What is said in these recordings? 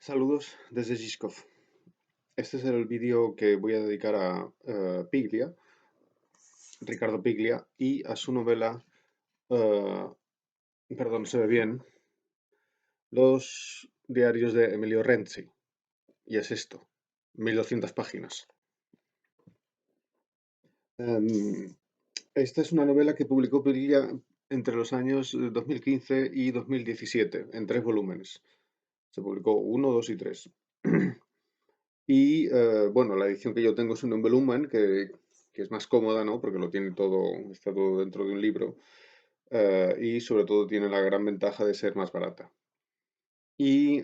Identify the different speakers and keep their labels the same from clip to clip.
Speaker 1: Saludos desde Žižkov. Este es el vídeo que voy a dedicar a Piglia, Ricardo Piglia, y a su novela, eh, perdón, se ve bien, Los diarios de Emilio Renzi. Y es esto, 1200 páginas. Em, Esta es una novela que publicó Piglia entre los años 2015 y 2017, en 3 volúmenes. Se publicó uno, 2 y 3. Y bueno, la edición que yo tengo es un volumen que es más cómoda, ¿no? Porque lo tiene todo, está todo dentro de un libro. Y sobre todo tiene la gran ventaja de ser más barata. Y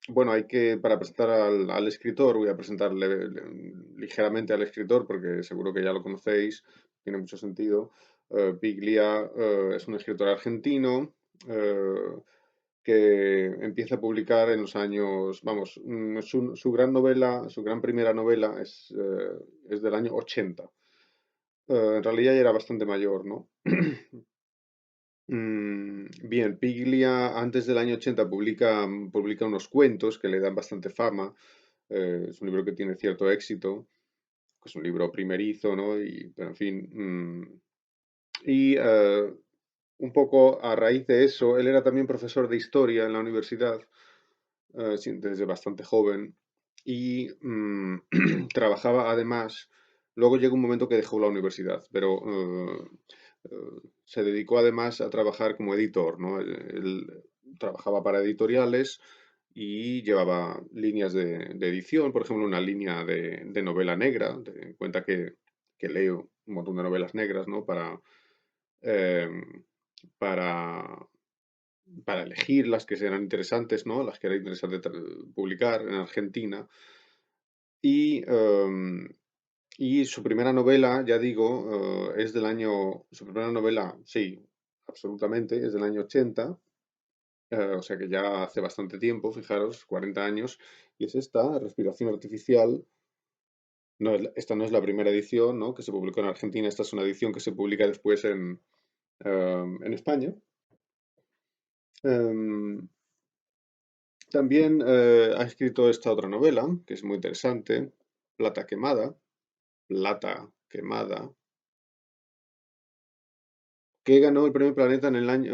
Speaker 1: bueno, para presentar al escritor, voy a presentarle ligeramente al escritor porque seguro que ya lo conocéis, tiene mucho sentido. Piglia es un escritor argentino. eh, que empieza a publicar en los años, vamos, su gran novela, su gran primera novela es del año 80. En realidad ya era bastante mayor, ¿no? Bien, Piglia antes del año 80 publica unos cuentos que le dan bastante fama. Es un libro que tiene cierto éxito, es un libro primerizo, ¿no? Pero en fin, y un poco a raíz de eso, él era también profesor de historia en la universidad, sí, desde bastante joven, y trabajaba además, luego llegó un momento que dejó la universidad, pero se dedicó además a trabajar como editor, ¿no? Él trabajaba para editoriales y llevaba líneas de edición, por ejemplo, una línea de novela negra, cuenta que leo un montón de novelas negras, ¿no? Em, para, para elegir las que serán interesantes, ¿no? Las que era interesante publicar en Argentina. Y, y su primera novela, ya digo, es del año, su primera novela, sí, absolutamente, es del año 80, o sea que ya hace bastante tiempo, fijaros, 40 años, y es esta, Respiración Artificial. No esta no es la primera edición, ¿no? Que se publicó en Argentina, esta es una edición que se publica después en España. Em, También ha escrito esta otra novela, que es muy interesante, Plata Quemada, Plata Quemada, que ganó el Premio Planeta en el año...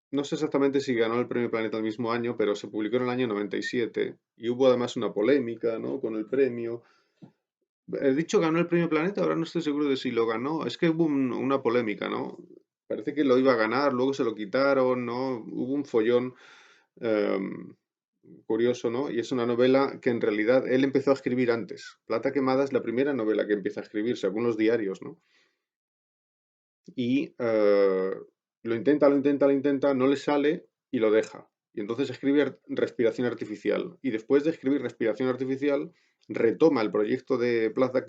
Speaker 1: no sé exactamente si ganó el Premio Planeta el mismo año, pero se publicó en el año 97 y hubo además una polémica, ¿no? Con el premio. He dicho ganó el Premio Planeta, ahora no estoy seguro de si lo ganó. Es que hubo una polémica, ¿no? Parece que lo iba a ganar, luego se lo quitaron, ¿no? Hubo un follón. em, Curioso, ¿no? Y es una novela que en realidad él empezó a escribir antes. Plata Quemada es la primera novela que empieza a escribir, según los diarios, ¿no? Y lo intenta, no le sale y lo deja. Y entonces escribe Respiración Artificial. Y después de escribir Respiración Artificial, retoma el proyecto de Plata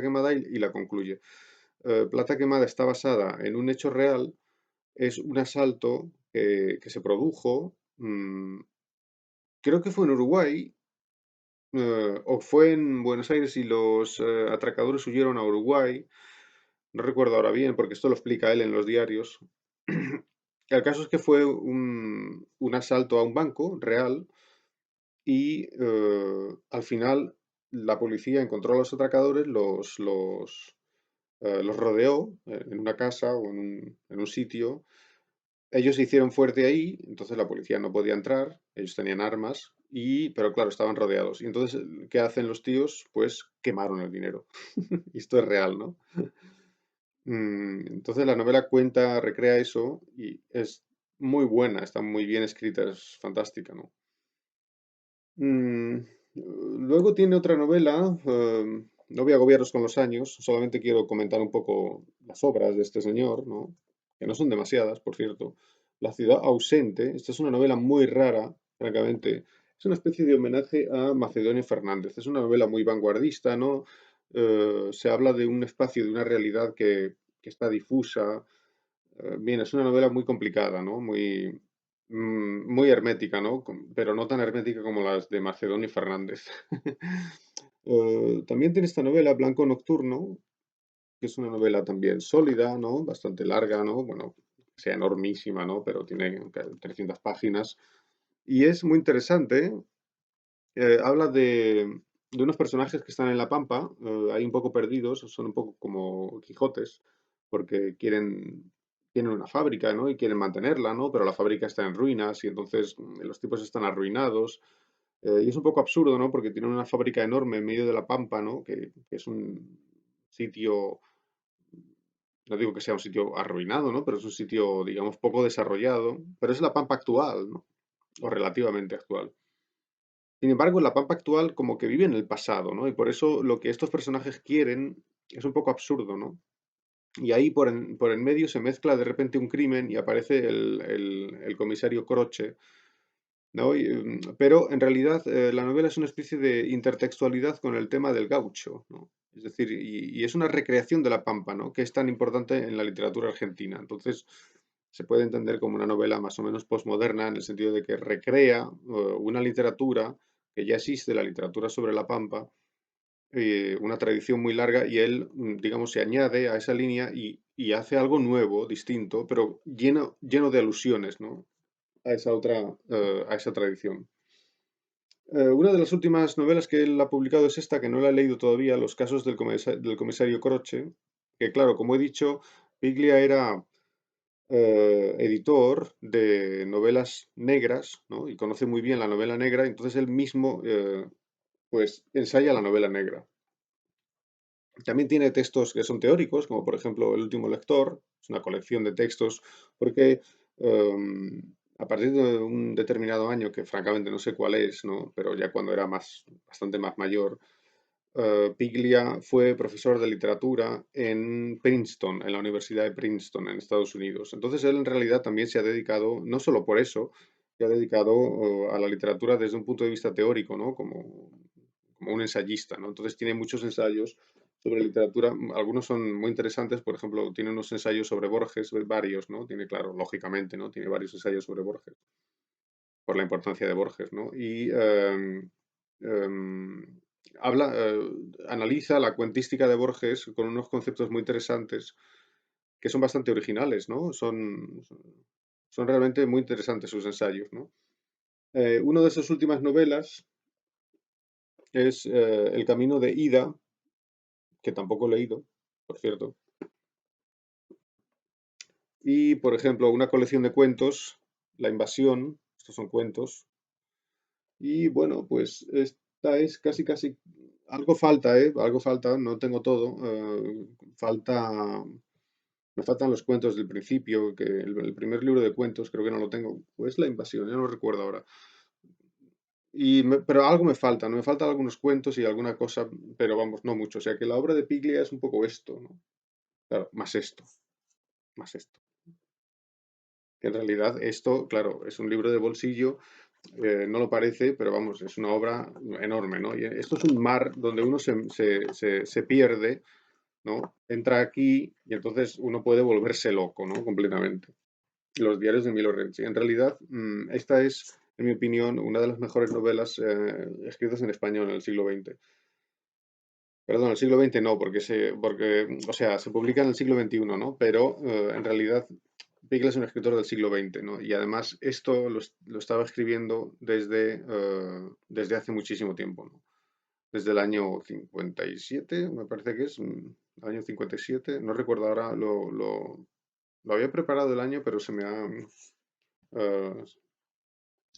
Speaker 1: Quemada y la concluye. Plata Quemada está basada en un hecho real, es un asalto que se produjo, creo que fue en Uruguay, o fue en Buenos Aires y los atracadores huyeron a Uruguay. No recuerdo ahora bien, porque esto lo explica él en los diarios. El caso es que fue un asalto a un banco real y al final la policía encontró a los atracadores, los rodeó en una casa o en un sitio. Ellos se hicieron fuerte ahí, entonces la policía no podía entrar, ellos tenían armas, pero claro, estaban rodeados. Y entonces, ¿qué hacen los tíos? Pues quemaron el dinero. Y esto es real, ¿no? Entonces la novela cuenta, recrea eso y es muy buena, está muy bien escrita, es fantástica, ¿no? Mm, Luego tiene otra novela, no voy a agobiaros con los años, solamente quiero comentar un poco las obras de este señor, ¿no? Que no son demasiadas, por cierto. La ciudad ausente, esta es una novela muy rara, francamente. Es una especie de homenaje a Macedonio Fernández. Es una novela muy vanguardista, ¿no? Se habla de un espacio, de una realidad que está difusa. Bien, es una novela muy complicada, ¿no? Muy hermética, ¿no? Pero no tan hermética como las de Macedonio Fernández. También tiene esta novela, Blanco Nocturno, que es una novela también sólida, ¿no? Bastante larga, ¿no? Bueno, sea enormísima, ¿no? Pero tiene 300 páginas Y es muy interesante. Habla de unos personajes que están en la Pampa, ahí un poco perdidos, son un poco como Quijotes, porque tienen una fábrica, ¿no? Y quieren mantenerla, ¿no? Pero la fábrica está en ruinas y entonces los tipos están arruinados. Y es un poco absurdo, ¿no? Porque tienen una fábrica enorme en medio de la Pampa, ¿no? Que es un sitio, no digo que sea un sitio arruinado, ¿no? Pero es un sitio, digamos, poco desarrollado, pero es la Pampa actual, ¿no? O relativamente actual. Sin embargo, la Pampa actual como que vive en el pasado, ¿no? Y por eso lo que estos personajes quieren es un poco absurdo, ¿no? Y ahí por en medio se mezcla de repente un crimen y aparece el comisario Croce, ¿no? Pero en realidad la novela es una especie de intertextualidad con el tema del gaucho, ¿no? Es decir, y es una recreación de la Pampa, ¿no? Que es tan importante en la literatura argentina. Entonces, se puede entender como una novela más o menos posmoderna en el sentido de que recrea una literatura que ya existe, la literatura sobre la Pampa, una tradición muy larga, y él, digamos, se añade a esa línea y hace algo nuevo, distinto, pero lleno de alusiones, ¿no? A esa otra, a esa tradición. Una de las últimas novelas que él ha publicado es esta, que no la he leído todavía, Los casos del comisario Croce, que claro, como he dicho, Piglia era editor de novelas negras, ¿no? Y conoce muy bien la novela negra, entonces él mismo, pues, ensaya la novela negra. También tiene textos que son teóricos, como por ejemplo El último lector, es una colección de textos, porque a partir de un determinado año, que francamente no sé cuál es, ¿no? Pero ya cuando era bastante más mayor, Piglia fue profesor de literatura en Princeton, en la Universidad de Princeton, en Estados Unidos. Entonces él en realidad también se ha dedicado, no solo por eso, se ha dedicado a la literatura desde un punto de vista teórico, ¿no? Como un ensayista, ¿no? Entonces tiene muchos ensayos sobre literatura, algunos son muy interesantes, por ejemplo, tiene unos ensayos sobre Borges, varios, ¿no? Tiene, claro, lógicamente, ¿no? Tiene varios ensayos sobre Borges, por la importancia de Borges, ¿no? Y em, analiza la cuentística de Borges con unos conceptos muy interesantes que son bastante originales, ¿no? Son realmente muy interesantes sus ensayos, ¿no? Una de sus últimas novelas es El camino de Ida, que tampoco he leído, por cierto. Y, por ejemplo, una colección de cuentos, La invasión, estos son cuentos. Y bueno, pues esta es casi, algo falta, ¿eh? Algo falta, no tengo todo. Falta, me faltan los cuentos del principio, que el primer libro de cuentos creo que no lo tengo. Pues La invasión, ya no lo recuerdo ahora. Pero algo me falta, ¿no? Me faltan algunos cuentos y alguna cosa, pero vamos, no mucho. O sea que la obra de Piglia es un poco esto, ¿no? Claro, más esto, más esto. Que en realidad esto, claro, es un libro de bolsillo, no lo parece, pero vamos, es una obra enorme, ¿no? Y esto es un mar donde uno se pierde, ¿no? Entra aquí y entonces uno puede volverse loco, ¿no? Completamente. Los diarios de Milo Renzi. En realidad, esta es, en mi opinión, una de las mejores novelas escritas en español en el siglo XX. Perdón, el siglo XX no, o sea, se publica en el siglo XXI, ¿no? Pero en realidad Pickle es un escritor del siglo XX, ¿no? Y además esto lo estaba escribiendo desde hace muchísimo tiempo, ¿no? Desde el año 57, me parece que es, año 57, no recuerdo ahora, lo había preparado el año, pero eh,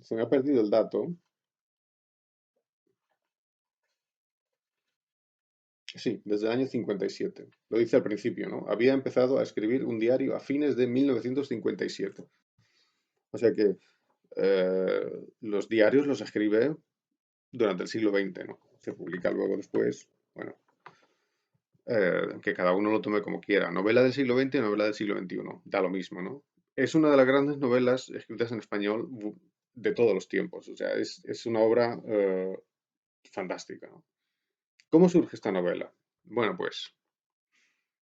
Speaker 1: se me ha perdido el dato. Sí, desde el año 57. Lo dice al principio, ¿no? Había empezado a escribir un diario a fines de 1957. O sea que los diarios los escribe durante el siglo XX, ¿no? Se publica luego después, bueno, que cada uno lo tome como quiera. Novela del siglo XX, novela del siglo XXI, da lo mismo, ¿no? Es una de las grandes novelas escritas en español de todos los tiempos. O sea, es una obra fantástica, ¿no? ¿Cómo surge esta novela? Bueno, pues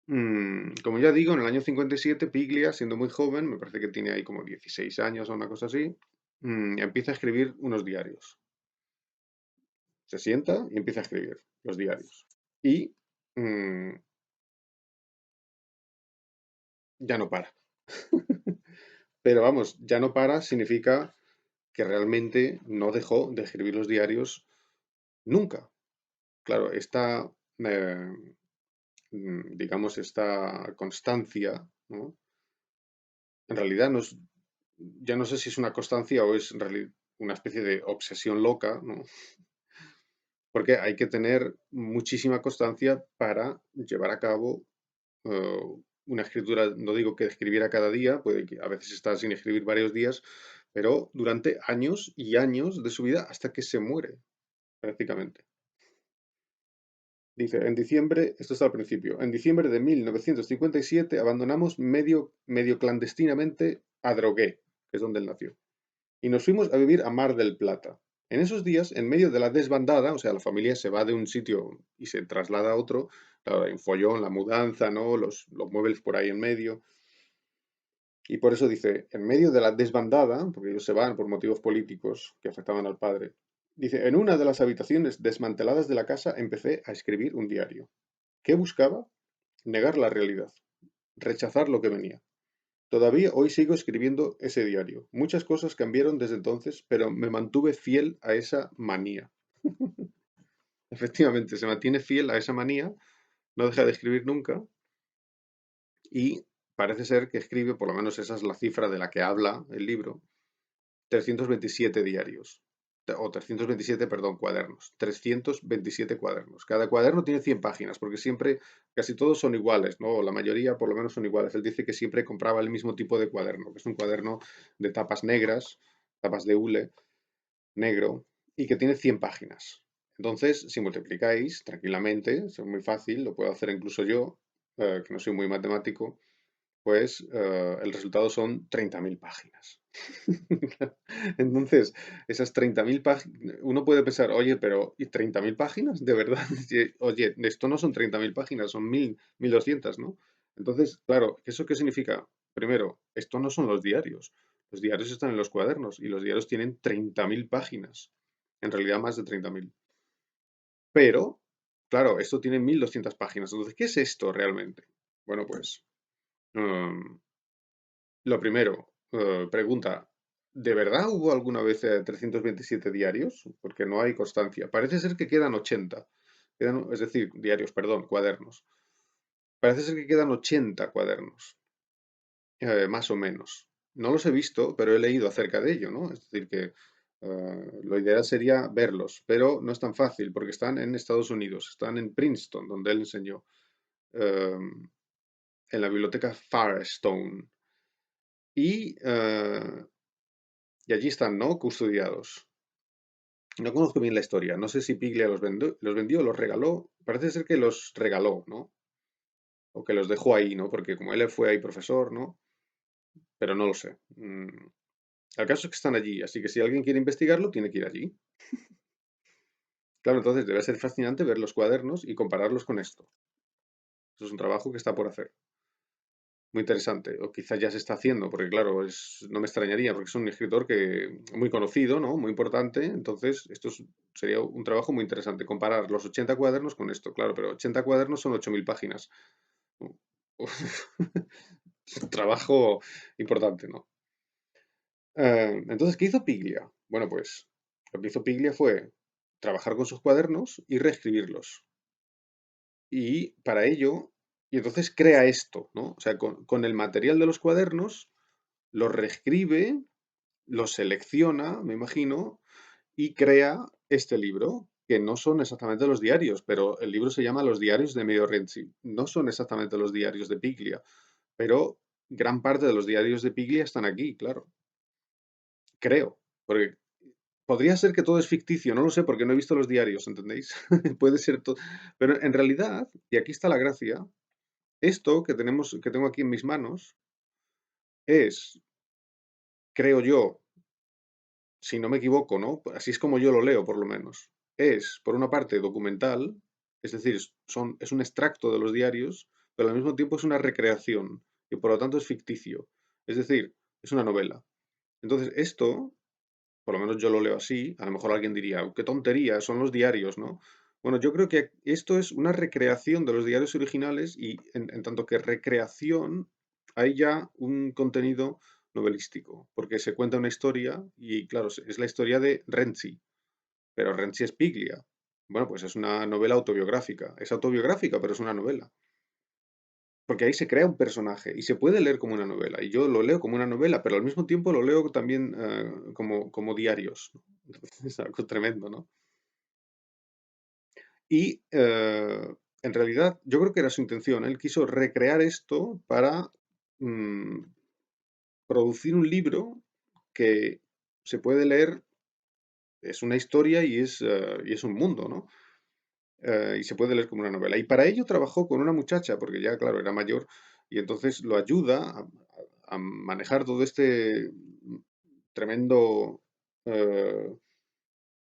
Speaker 1: como ya digo, en el año 57, Piglia, siendo muy joven, me parece que tiene ahí como 16 años o una cosa así, empieza a escribir unos diarios. Se sienta y empieza a escribir los diarios. Y mm, ya no para. Pero vamos, ya no para significa que realmente no dejó de escribir los diarios nunca. Claro, eh, digamos, esta constancia, ¿no? En realidad ya no sé si es una constancia o es una especie de obsesión loca, ¿no? Porque hay que tener muchísima constancia para llevar a cabo eh, una escritura. No digo que escribiera cada día, puede que a veces está sin escribir varios días, pero durante años y años de su vida hasta que se muere, prácticamente. Dice, en diciembre, esto está al principio, en diciembre de 1957 abandonamos medio clandestinamente a Drogué, que es donde él nació, y nos fuimos a vivir a Mar del Plata. En esos días, en medio de la desbandada, o sea, la familia se va de un sitio y se traslada a otro, claro, hay un follón, la mudanza, ¿no? Los muebles por ahí en medio. Y por eso dice, en medio de la desbandada, porque ellos se van por motivos políticos que afectaban al padre, dice, en una de las habitaciones desmanteladas de la casa empecé a escribir un diario. ¿Qué buscaba? Negar la realidad, rechazar lo que venía. Todavía hoy sigo escribiendo ese diario. Muchas cosas cambiaron desde entonces, pero me mantuve fiel a esa manía. Efectivamente, se mantiene fiel a esa manía, no deja de escribir nunca y parece ser que escribe, por lo menos esa es la cifra de la que habla el libro, 327 diarios. O 327, perdón, cuadernos. 327 cuadernos. Cada cuaderno tiene 100 páginas, porque siempre, casi todos son iguales, ¿no? La mayoría por lo menos son iguales. Él dice que siempre compraba el mismo tipo de cuaderno, que es un cuaderno de tapas negras, tapas de hule, negro, y que tiene 100 páginas. Entonces, si multiplicáis tranquilamente, es muy fácil, lo puedo hacer incluso yo, que no soy muy matemático, pues el resultado son 30.000 páginas. Entonces, esas 30.000 páginas, uno puede pensar, oye, pero ¿y 30.000 páginas? ¿De verdad? Oye, esto no son 30.000 páginas, son 1.200, ¿no? Entonces, claro, ¿eso qué significa? Primero, esto no son los diarios. Los diarios están en los cuadernos y los diarios tienen 30.000 páginas. En realidad, más de 30.000. Pero, claro, esto tiene 1.200 páginas. Entonces, ¿qué es esto realmente? Bueno, pues, mm, lo primero, pregunta, ¿de verdad hubo alguna vez 327 diarios? Porque no hay constancia. Parece ser que quedan 80. Es decir, diarios, perdón, cuadernos. Parece ser que quedan 80 cuadernos, más o menos. No los he visto, pero he leído acerca de ello, ¿no? Es decir, que lo ideal sería verlos, pero no es tan fácil porque están en Estados Unidos, están en Princeton, donde él enseñó, en la biblioteca Firestone. Y allí están, ¿no? Custodiados. No conozco bien la historia. No sé si Piglia los vendió, los regaló. Parece ser que los regaló, ¿no? O que los dejó ahí, ¿no? Porque como él fue ahí profesor, ¿no? Pero no lo sé. El caso es que están allí, así que si alguien quiere investigarlo, tiene que ir allí. Claro, entonces debe ser fascinante ver los cuadernos y compararlos con esto. Eso es un trabajo que está por hacer. Muy interesante. O quizá ya se está haciendo, porque claro, no me extrañaría, porque es un escritor que muy conocido, ¿no? Muy importante. Entonces, sería un trabajo muy interesante. Comparar los 80 cuadernos con esto, claro, pero 80 cuadernos son 8.000 páginas. Es un trabajo importante, ¿no? Entonces, ¿qué hizo Piglia? Bueno, pues lo que hizo Piglia fue trabajar con sus cuadernos y reescribirlos. Y para ello, y entonces crea esto, ¿no? O sea, con el material de los cuadernos, los reescribe, los selecciona, me imagino, y crea este libro, que no son exactamente los diarios, pero el libro se llama Los diarios de Medio Renzi. No son exactamente los diarios de Piglia, pero gran parte de los diarios de Piglia están aquí, claro. Creo, porque podría ser que todo es ficticio, no lo sé porque no he visto los diarios, ¿entendéis? Puede ser todo. Pero en realidad, y aquí está la gracia, esto que tengo aquí en mis manos es, creo yo, si no me equivoco, ¿no? Así es como yo lo leo, por lo menos. Es, por una parte, documental, es decir, es un extracto de los diarios, pero al mismo tiempo es una recreación, y por lo tanto es ficticio. Es decir, es una novela. Entonces, esto, por lo menos yo lo leo así, a lo mejor alguien diría, qué tontería, son los diarios, ¿no? Bueno, yo creo que esto es una recreación de los diarios originales y en tanto que recreación hay ya un contenido novelístico, porque se cuenta una historia y, claro, es la historia de Renzi, pero Renzi es Piglia. Bueno, pues es una novela autobiográfica. Es autobiográfica, pero es una novela. Porque ahí se crea un personaje y se puede leer como una novela. Y yo lo leo como una novela, pero al mismo tiempo lo leo también como diarios, ¿no? Entonces, es algo tremendo, ¿no? Y en realidad yo creo que era su intención. Él quiso recrear esto para mm, producir un libro que se puede leer, es una historia y es un mundo, ¿no? Y se puede leer como una novela. Y para ello trabajó con una muchacha, porque ya, claro, era mayor, y entonces lo ayuda a manejar todo este tremendo eh,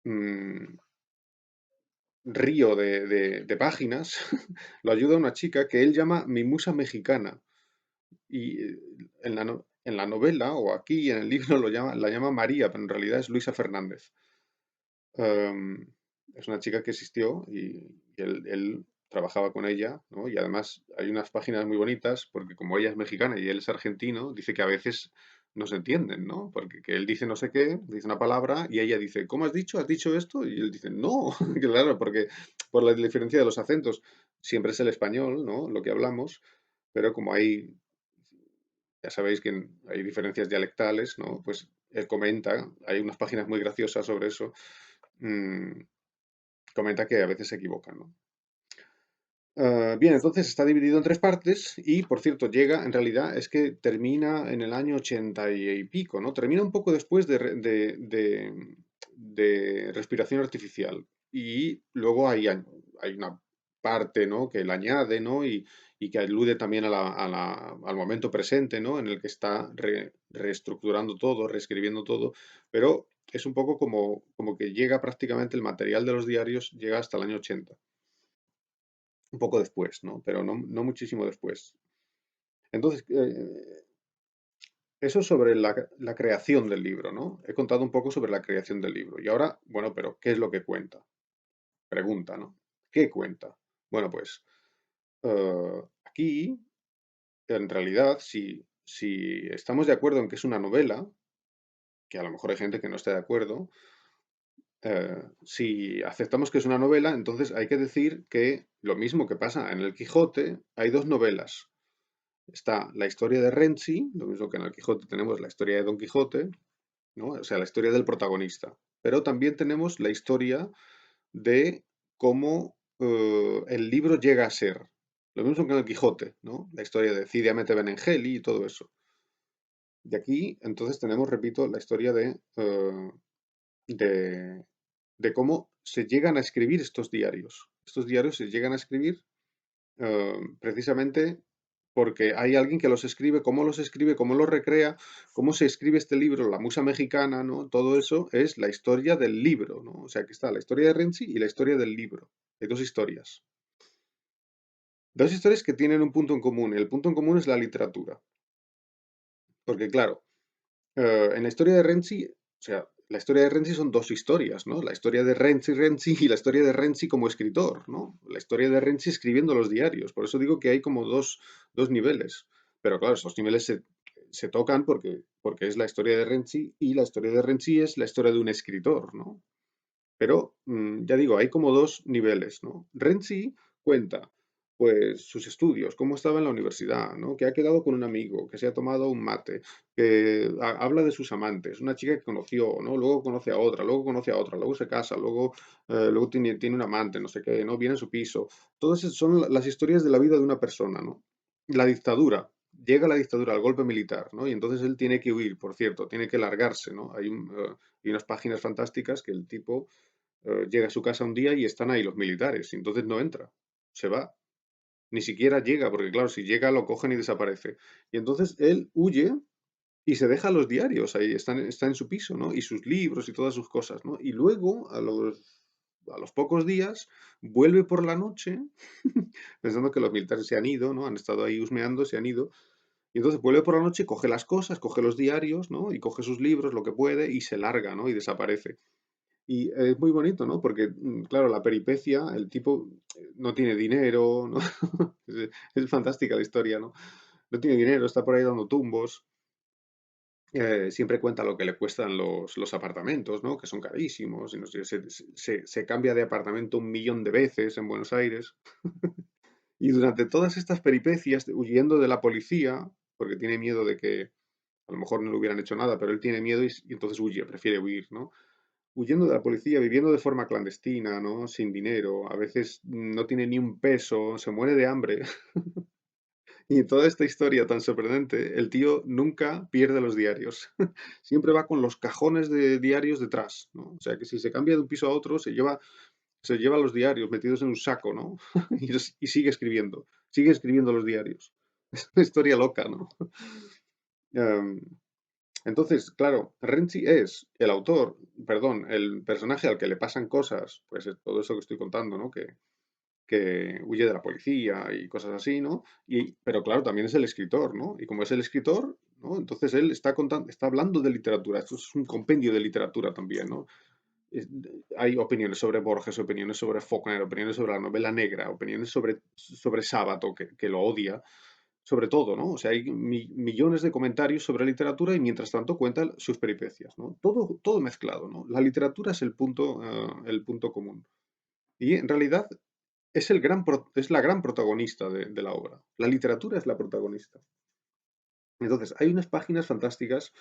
Speaker 1: mm, río de páginas, lo ayuda una chica que él llama mi musa mexicana. Y en la novela, o aquí en el libro, la llama María, pero en realidad es Luisa Fernández. Em, es una chica que existió y él trabajaba con ella, ¿no? Y además hay unas páginas muy bonitas porque como ella es mexicana y él es argentino, dice que a veces no se entienden, ¿no? Porque que él dice no sé qué, dice una palabra y ella dice, ¿cómo has dicho? ¿Has dicho esto? Y él dice, no, claro, porque por la diferencia de los acentos, siempre es el español, ¿no? Lo que hablamos, pero como ya sabéis que hay diferencias dialectales, ¿no? Pues él comenta, hay unas páginas muy graciosas sobre eso. mm, Comenta que a veces se equivocan, ¿no? Bien, entonces está dividido en tres partes y, por cierto, llega, en realidad es que termina en el año 80 y pico, ¿no? Termina un poco después de respiración artificial y luego hay una parte, ¿no? Que le añade, ¿no? Y que alude también al momento presente, ¿no? En el que está reestructurando todo, reescribiendo todo, pero es un poco como que llega prácticamente el material de los diarios, llega hasta el año 80. Un poco después, ¿no? Pero no muchísimo después. Entonces, eso sobre la creación del libro, ¿no? He contado un poco sobre la creación del libro. Y ahora, bueno, pero ¿qué es lo que cuenta? Pregunta, ¿no? ¿Qué cuenta? Bueno, pues aquí, en realidad, si estamos de acuerdo en que es una novela, que a lo mejor hay gente que no esté de acuerdo, si aceptamos que es una novela, entonces hay que decir que lo mismo que pasa en el Quijote, hay dos novelas. Está la historia de Renzi, lo mismo que en el Quijote tenemos la historia de Don Quijote, ¿no? O sea, la historia del protagonista. Pero también tenemos la historia de cómo el libro llega a ser. Lo mismo que en el Quijote, ¿no? La historia de Cide Hamete Benengeli y todo eso. Y aquí, entonces, tenemos, repito, la historia de, de cómo se llegan a escribir estos diarios. Estos diarios se llegan a escribir precisamente porque hay alguien que los escribe, cómo los recrea, cómo se escribe este libro, la musa mexicana, ¿no? Todo eso es la historia del libro, ¿no? O sea, que está la historia de Renzi y la historia del libro. Hay dos historias. Dos historias que tienen un punto en común. El punto en común es la literatura. Porque, claro, en la historia de Renzi, o sea, la historia de Renzi son dos historias, ¿no? La historia de Renzi y la historia de Renzi como escritor, ¿no? La historia de Renzi escribiendo los diarios. Por eso digo que hay como dos niveles. Pero claro, esos niveles se tocan porque es la historia de Renzi y la historia de Renzi es la historia de un escritor, ¿no? Pero ya digo, hay como dos niveles, ¿no? Renzi cuenta, pues, sus estudios, cómo estaba en la universidad, ¿no? Que ha quedado con un amigo, que se ha tomado un mate, que habla de sus amantes, una chica que conoció, ¿no? Luego conoce a otra, luego conoce a otra, luego se casa, luego tiene un amante, no sé qué, ¿no? Viene a su piso. Todas esas son las historias de la vida de una persona, ¿no? La dictadura. Llega la dictadura, el golpe militar, ¿no? Y entonces él tiene que huir, por cierto, tiene que largarse, ¿no? Hay unas páginas fantásticas que el tipo llega a su casa un día y están ahí los militares, y entonces no entra, se va, ni siquiera llega, porque claro, si llega lo cogen y desaparece. Y entonces él huye y se deja los diarios ahí, está en su piso, ¿no? Y sus libros y todas sus cosas, ¿no? Y luego, a los pocos días, vuelve por la noche, pensando que los militares se han ido, ¿no? Han estado ahí husmeando, se han ido. Y entonces vuelve por la noche, coge las cosas, coge los diarios, ¿no? Y coge sus libros, lo que puede, y se larga, ¿no? Y desaparece. Y es muy bonito, ¿no? Porque, claro, la peripecia, el tipo no tiene dinero, ¿no? Es fantástica la historia, ¿no? No tiene dinero, está por ahí dando tumbos. siempre cuenta lo que le cuestan los apartamentos, ¿no? Que son carísimos, y no sé, se cambia de apartamento 1 millón de veces en Buenos Aires. Y durante todas estas peripecias, huyendo de la policía, porque tiene miedo de que a lo mejor no le hubieran hecho nada, pero él tiene miedo y entonces huye, prefiere huir, ¿no? Huyendo de la policía, viviendo de forma clandestina, ¿no? Sin dinero, a veces no tiene ni un peso, se muere de hambre. Y en toda esta historia tan sorprendente, el tío nunca pierde los diarios. Siempre va con los cajones de diarios detrás, ¿no? O sea que si se cambia de un piso a otro, se lleva los diarios metidos en un saco, ¿no? Y sigue escribiendo los diarios. Es una historia loca, ¿no? Em, entonces, claro, Renzi es el autor, perdón, el personaje al que le pasan cosas, pues todo eso que estoy contando, ¿no? Que huye de la policía y cosas así, ¿no? Pero claro, también es el escritor, ¿no? Y como es el escritor, ¿no? Entonces él está contando, está hablando de literatura. Esto es un compendio de literatura también, ¿no? Es- Hay opiniones sobre Borges, opiniones sobre Faulkner, opiniones sobre la novela negra, opiniones sobre Sábato, que lo odia, sobre todo, ¿no? O sea, hay millones de comentarios sobre literatura y mientras tanto cuenta sus peripecias, ¿no? Todo mezclado, ¿no? La literatura es el punto común. Y en realidad es la gran protagonista de la obra. La literatura es la protagonista. Entonces, hay unas páginas fantásticas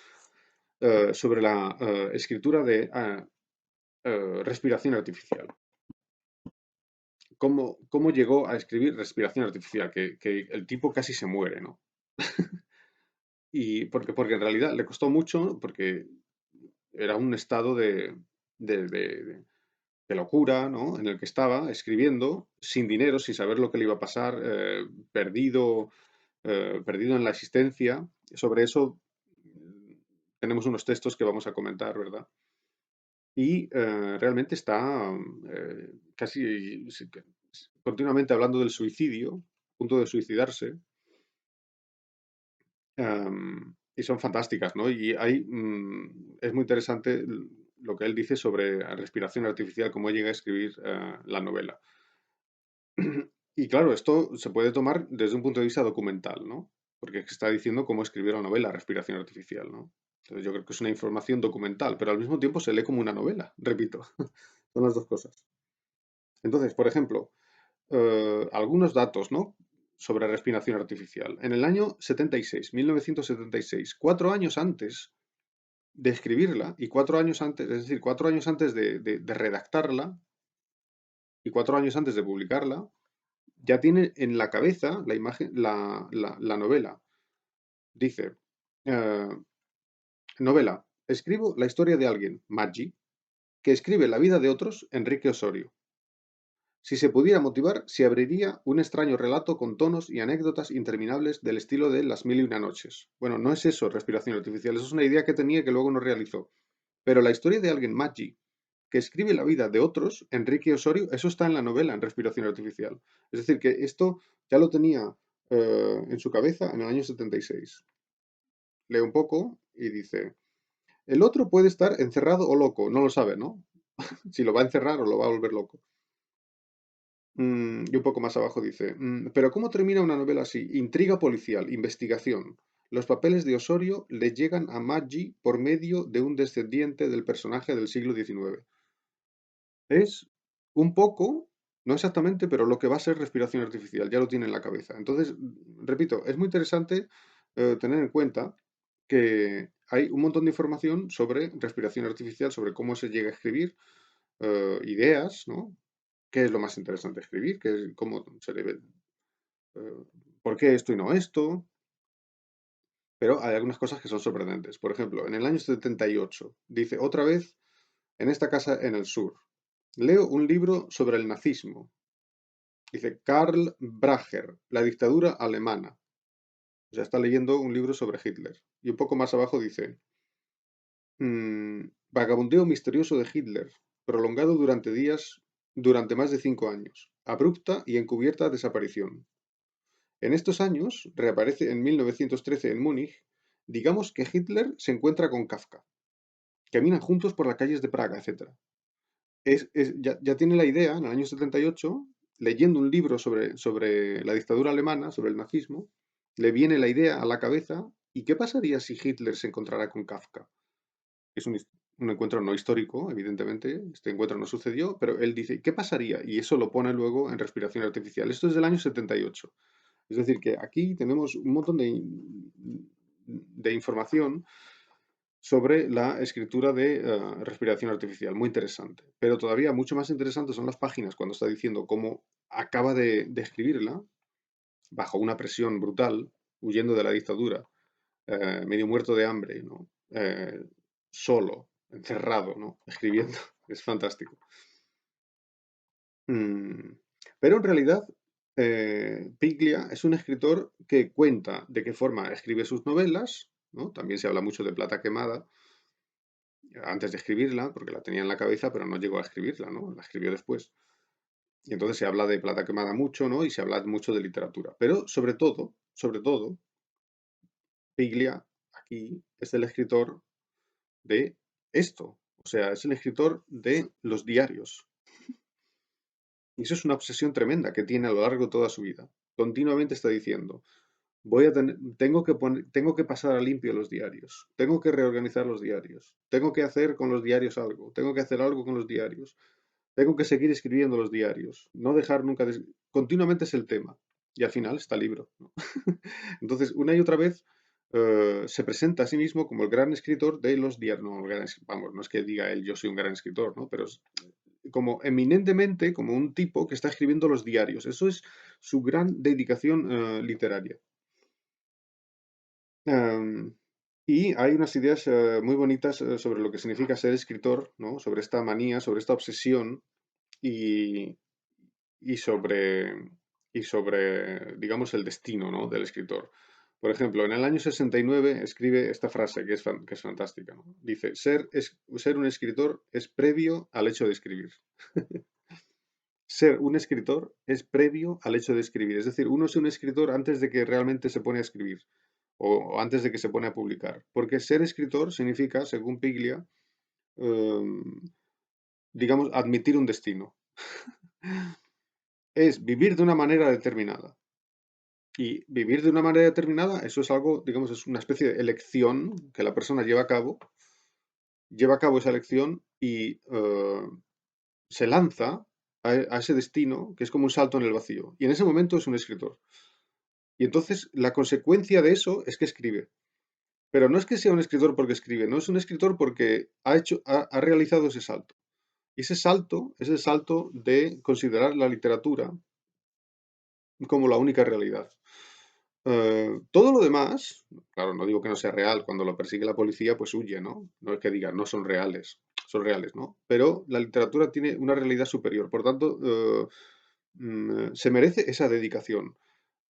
Speaker 1: sobre la escritura de respiración artificial. Cómo llegó a escribir respiración artificial, que el tipo casi se muere, ¿no? Y porque en realidad le costó mucho, porque era un estado de locura, ¿no? En el que estaba escribiendo, sin dinero, sin saber lo que le iba a pasar, perdido en la existencia. Sobre eso tenemos unos textos que vamos a comentar, ¿verdad? Y realmente está casi continuamente hablando del suicidio, a punto de suicidarse, y son fantásticas, ¿no? Es muy interesante lo que él dice sobre la respiración artificial, cómo llega a escribir la novela. Y claro, esto se puede tomar desde un punto de vista documental, ¿no? Porque está diciendo cómo escribió la novela Respiración Artificial, ¿no? Entonces yo creo que es una información documental, pero al mismo tiempo se lee como una novela, repito. Son las dos cosas. Entonces, por ejemplo, algunos datos, ¿no? Sobre respiración artificial. En el año 76, 1976, 4 años antes de escribirla y 4 años antes, es decir, 4 años antes de redactarla y 4 años antes de publicarla, ya tiene en la cabeza la imagen, la novela. Dice, eh, novela, escribo la historia de alguien, Maggi, que escribe la vida de otros, Enrique Osorio. Si se pudiera motivar, se abriría un extraño relato con tonos y anécdotas interminables del estilo de Las mil y una noches. Bueno, no es eso, respiración artificial, eso es una idea que tenía que luego no realizó. Pero la historia de alguien, Maggi, que escribe la vida de otros, Enrique Osorio, eso está en la novela, en respiración artificial. Es decir, que esto ya lo tenía en su cabeza en el año 76. Lee un poco y dice, el otro puede estar encerrado o loco, no lo sabe, ¿no? Si lo va a encerrar o lo va a volver loco. Y un poco más abajo dice, pero ¿cómo termina una novela así? Intriga policial, investigación. Los papeles de Osorio le llegan a Maggi por medio de un descendiente del personaje del siglo XIX. Es un poco, no exactamente, pero lo que va a ser respiración artificial, ya lo tiene en la cabeza. Entonces, repito, es muy interesante tener en cuenta que hay un montón de información sobre respiración artificial, sobre cómo se llega a escribir, ideas, ¿no? ¿Qué es lo más interesante de escribir? ¿Cómo se debe, eh, por qué esto y no esto? Pero hay algunas cosas que son sorprendentes. Por ejemplo, en el año 78 dice, otra vez en esta casa en el sur, leo un libro sobre el nazismo. Dice Karl Bracher, la dictadura alemana. O sea, está leyendo un libro sobre Hitler. Y un poco más abajo dice, vagabundeo misterioso de Hitler, prolongado durante más de 5 años. Abrupta y encubierta desaparición. En estos años, reaparece en 1913 en Múnich, digamos que Hitler se encuentra con Kafka. Caminan juntos por las calles de Praga, etc. Ya tiene la idea, en el año 78, leyendo un libro sobre la dictadura alemana, sobre el nazismo, le viene la idea a la cabeza ¿y qué pasaría si Hitler se encontrara con Kafka? Es un encuentro no histórico, evidentemente, este encuentro no sucedió, pero él dice, ¿qué pasaría? Y eso lo pone luego en respiración artificial. Esto es del año 78. Es decir, que aquí tenemos un montón de información sobre la escritura de respiración artificial, muy interesante. Pero todavía mucho más interesante son las páginas cuando está diciendo cómo acaba de escribirla bajo una presión brutal, huyendo de la dictadura, medio muerto de hambre, ¿no? Solo, encerrado, ¿no? Escribiendo. Es fantástico. Mm, Pero en realidad, Piglia es un escritor que cuenta de qué forma escribe sus novelas, ¿no? También se habla mucho de Plata Quemada, antes de escribirla, porque la tenía en la cabeza, pero no llegó a escribirla, ¿no? La escribió después. Y entonces se habla de Plata Quemada mucho, ¿no? Y se habla mucho de literatura. Pero sobre todo, Piglia aquí es el escritor de esto. O sea, es el escritor de los diarios. Y eso es una obsesión tremenda que tiene a lo largo de toda su vida. Continuamente está diciendo, tengo que pasar a limpio los diarios, tengo que reorganizar los diarios, tengo que hacer con los diarios algo, tengo que hacer algo con los diarios, tengo que seguir escribiendo los diarios, no dejar nunca continuamente es el tema. Y al final está el libro, ¿no? Entonces, una y otra vez se presenta a sí mismo como el gran escritor de los diarios. No, vamos, no es que diga él, yo soy un gran escritor, ¿no? Pero es como eminentemente como un tipo que está escribiendo los diarios. Eso es su gran dedicación literaria. Em, y hay unas ideas muy bonitas sobre lo que significa ser escritor, ¿no? Sobre esta manía, sobre esta obsesión y, y sobre, y sobre, digamos, el destino, ¿no? Del escritor. Por ejemplo, en el año 69 escribe esta frase que es fantástica, ¿no? Dice, ser un escritor es previo al hecho de escribir. Ser un escritor es previo al hecho de escribir. Es decir, uno es un escritor antes de que realmente se pone a escribir o antes de que se pone a publicar. Porque ser escritor significa, según Piglia, em, digamos, admitir un destino. Es vivir de una manera determinada. Y vivir de una manera determinada, eso es algo, digamos, es una especie de elección que la persona lleva a cabo esa elección y se lanza a ese destino que es como un salto en el vacío. Y en ese momento es un escritor. Y entonces la consecuencia de eso es que escribe. Pero no es que sea un escritor porque escribe, no es un escritor porque ha realizado ese salto. Y ese salto es el salto de considerar la literatura como la única realidad. Todo lo demás, claro, no digo que no sea real, cuando lo persigue la policía, pues huye, ¿no? No es que diga, no son reales, ¿no? Pero la literatura tiene una realidad superior, por tanto, se merece esa dedicación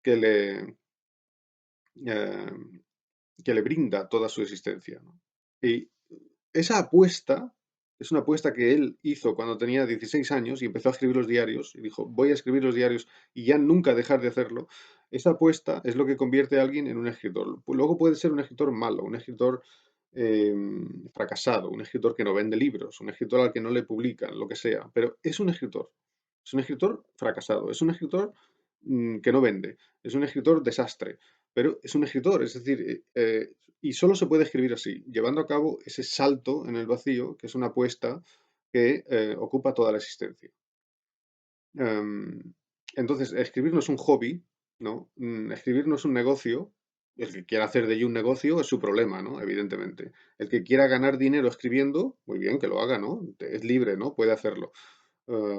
Speaker 1: que eh, que le brinda toda su existencia, ¿no? Y esa apuesta es una apuesta que él hizo cuando tenía 16 años y empezó a escribir los diarios y dijo, voy a escribir los diarios y ya nunca dejar de hacerlo. Esa apuesta es lo que convierte a alguien en un escritor. Luego puede ser un escritor malo, un escritor eh, fracasado, un escritor que no vende libros, un escritor al que no le publican, lo que sea, pero es un escritor. Es un escritor fracasado, es un escritor que no vende, es un escritor desastre, pero es un escritor, es decir, y solo se puede escribir así, llevando a cabo ese salto en el vacío, que es una apuesta que ocupa toda la existencia. Em, entonces, escribir no es un hobby, ¿no? Escribir no es un negocio. El que quiera hacer de ello un negocio es su problema, ¿no? Evidentemente. El que quiera ganar dinero escribiendo, muy bien, que lo haga, ¿no? Es libre, ¿no? Puede hacerlo. Eh,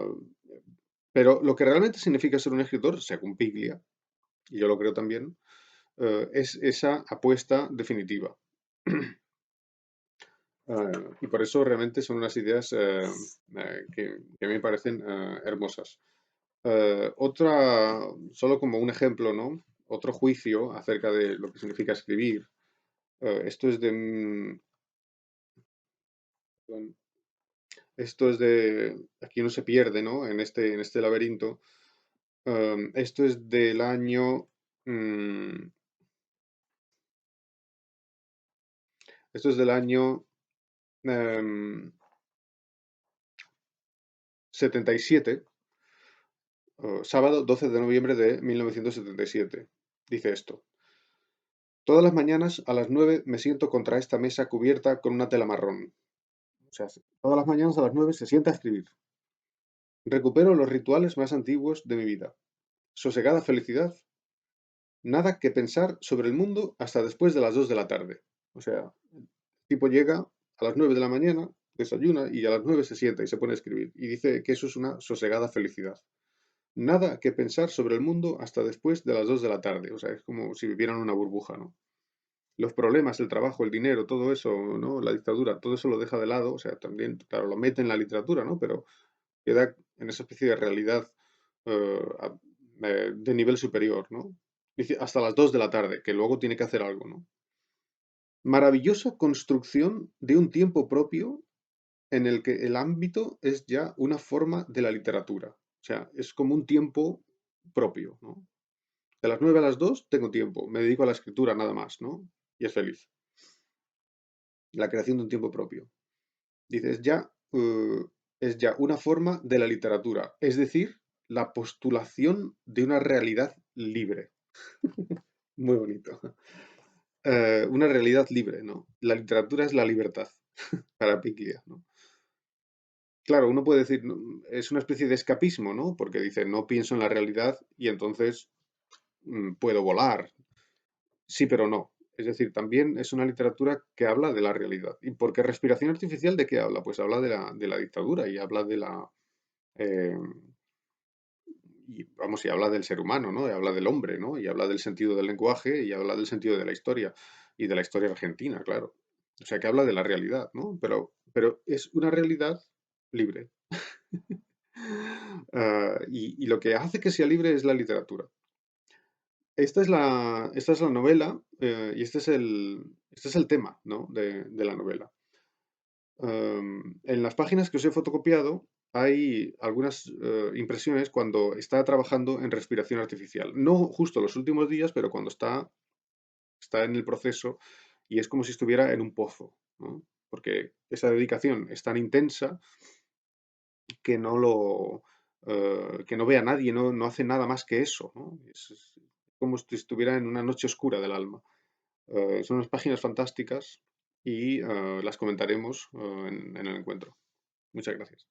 Speaker 1: pero lo que realmente significa ser un escritor, según Piglia, y yo lo creo también, es esa apuesta definitiva. Y por eso realmente son unas ideas que me parecen hermosas. Solo como un ejemplo, ¿no? Otro juicio acerca de lo que significa escribir. Esto es de, perdón, esto es de, aquí uno se pierde, ¿no? En este laberinto. Esto es del año, mm, esto es del año em, 77, sábado 12 de noviembre de 1977. Dice esto. Todas las mañanas a las 9 me siento contra esta mesa cubierta con una tela marrón. O sea, todas las mañanas a las 9 se sienta a escribir. Recupero los rituales más antiguos de mi vida. Sosegada felicidad. Nada que pensar sobre el mundo hasta después de las 2 de la tarde. O sea, el tipo llega a las 9 de la mañana, desayuna y a las 9 se sienta y se pone a escribir. Y dice que eso es una sosegada felicidad. Nada que pensar sobre el mundo hasta después de las 2 de la tarde. O sea, es como si vivieran en una burbuja, ¿no? Los problemas, el trabajo, el dinero, todo eso, ¿no? La dictadura, todo eso lo deja de lado. O sea, también, claro, lo mete en la literatura, ¿no? Pero queda en esa especie de realidad eh, a- de nivel superior, ¿no? Dice hasta las 2 de la tarde, que luego tiene que hacer algo, ¿no? Maravillosa construcción de un tiempo propio en el que el ámbito es ya una forma de la literatura. O sea, es como un tiempo propio, ¿no? De las 9 a las 2 tengo tiempo, me dedico a la escritura nada más, ¿no? Y es feliz. La creación de un tiempo propio. Dices, es ya una forma de la literatura, es decir, la postulación de una realidad libre. Muy bonito. Una realidad libre, ¿no? La literatura es la libertad para Piglia, ¿no? Claro, uno puede decir, es una especie de escapismo, ¿no? Porque dice, no pienso en la realidad y entonces puedo volar. Sí, pero no. Es decir, también es una literatura que habla de la realidad. ¿Y por qué respiración artificial de qué habla? Pues habla de la dictadura y habla de la, eh, y vamos, y habla del ser humano, ¿no? Y habla del hombre, ¿no? Y habla del sentido del lenguaje y habla del sentido de la historia y de la historia argentina, claro. O sea, que habla de la realidad, ¿no? Pero es una realidad libre. Y lo que hace que sea libre es la literatura. Esta es la novela y este es el tema, ¿no? de la novela. En las páginas que os he fotocopiado hay algunas impresiones cuando está trabajando en respiración artificial. No justo los últimos días, pero cuando está en el proceso y es como si estuviera en un pozo, ¿no? Porque esa dedicación es tan intensa que no ve a nadie, no hace nada más que eso, ¿no? Es como si estuviera en una noche oscura del alma. Son unas páginas fantásticas y las comentaremos en el encuentro. Muchas gracias.